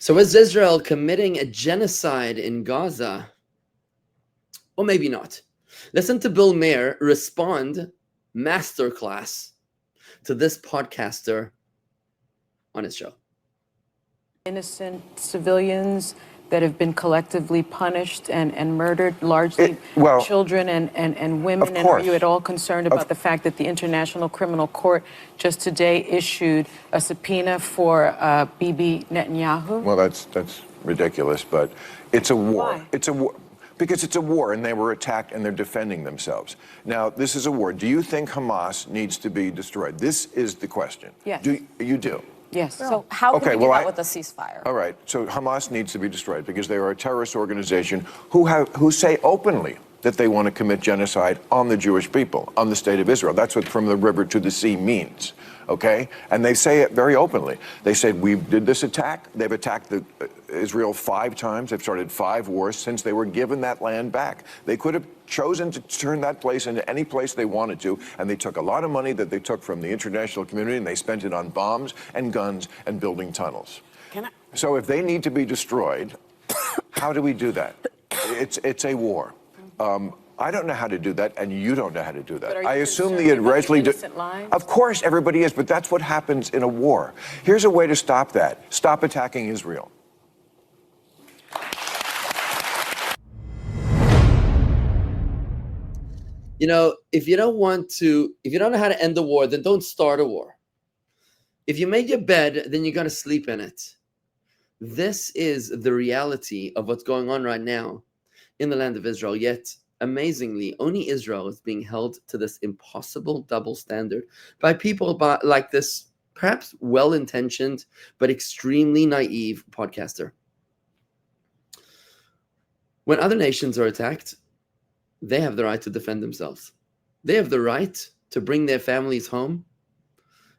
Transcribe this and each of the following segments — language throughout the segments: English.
So is Israel committing a genocide in Gaza? Or maybe not. Listen to Bill Maher respond masterclass to this podcaster on his show. Innocent civilians that have been collectively punished and murdered, largely children and women. And are you at all concerned about the fact that the International Criminal Court just today issued a subpoena for Bibi Netanyahu? Well, that's ridiculous, but it's a war. Why? It's a war. Because it's a war, and they were attacked, and they're defending themselves. Now, this is a war. Do you think Hamas needs to be destroyed? This is the question. Yes. You do? Yes. So how can we get out with a ceasefire? All right. So Hamas needs to be destroyed because they are a terrorist organization who say openly that they want to commit genocide on the Jewish people, on the state of Israel. That's what from the river to the sea means. Okay? And they say it very openly. They said, we did this attack. They've attacked Israel 5 times. They've started 5 wars since they were given that land back. They could have chosen to turn that place into any place they wanted to, and they took a lot of money that they took from the international community, and they spent it on bombs and guns and building tunnels. So if they need to be destroyed, how do we do that? It's a war. I don't know how to do that, and you don't know how to do that. But are you I assume the concerned about Israeli innocent lives? Of course, everybody is, but that's what happens in a war. Here's a way to stop that. Stop attacking Israel. You know, if you don't know how to end the war, then don't start a war. If you make your bed, then you got to sleep in it. This is the reality of what's going on right now in the land of Israel. Yet, amazingly, only Israel is being held to this impossible double standard by people like this perhaps well-intentioned but extremely naive podcaster. When other nations are attacked, they have the right to defend themselves. They have the right to bring their families home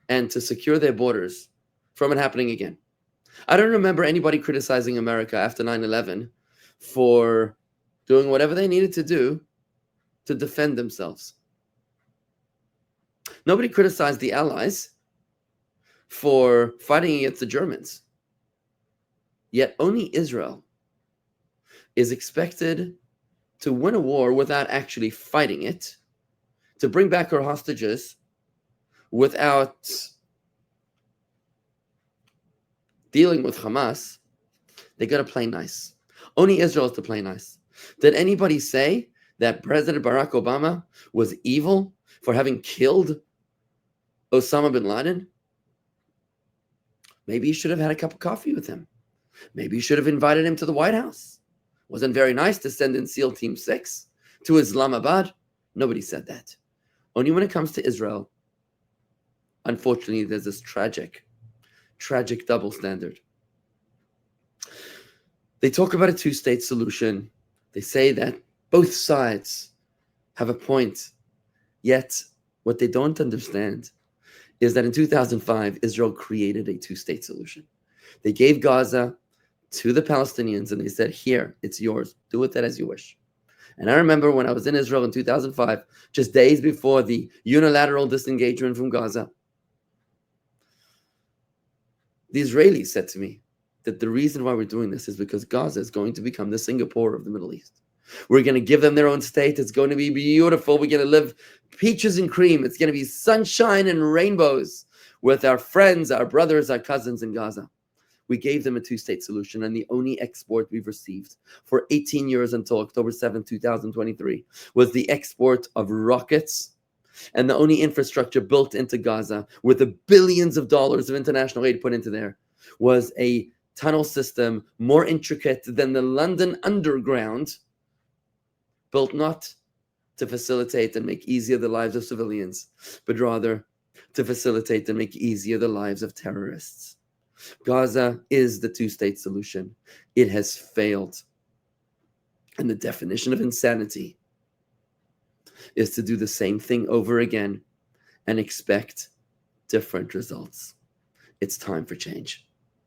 and to secure their borders from it happening again. I don't remember anybody criticizing America after 9/11 for doing whatever they needed to do to defend themselves. Nobody criticized the Allies for fighting against the Germans. Yet only Israel is expected to win a war without actually fighting it, to bring back her hostages without dealing with Hamas. They got to play nice. Only Israel is to play nice. Did anybody say that President Barack Obama was evil for having killed Osama bin Laden? Maybe you should have had a cup of coffee with him. Maybe you should have invited him to the White House. Wasn't very nice to send in SEAL Team 6 to Islamabad. Nobody said that. Only when it comes to Israel, unfortunately, there's this tragic double standard. They talk about a 2-state solution. They say that both sides have a point. Yet, what they don't understand is that in 2005, Israel created a 2-state solution. They gave Gaza to the Palestinians, and they said, here, it's yours. Do with that as you wish. And I remember when I was in Israel in 2005, just days before the unilateral disengagement from Gaza, the Israelis said to me that the reason why we're doing this is because Gaza is going to become the Singapore of the Middle East. We're going to give them their own state. It's going to be beautiful. We're going to live peaches and cream. It's going to be sunshine and rainbows with our friends, our brothers, our cousins in Gaza. We gave them a 2-state solution, and the only export we've received for 18 years until October 7, 2023 was the export of rockets. And the only infrastructure built into Gaza with the billions of dollars of international aid put into there was a tunnel system more intricate than the London Underground, built not to facilitate and make easier the lives of civilians, but rather to facilitate and make easier the lives of terrorists. Gaza is the 2-state solution. It has failed. And the definition of insanity is to do the same thing over again and expect different results. It's time for change.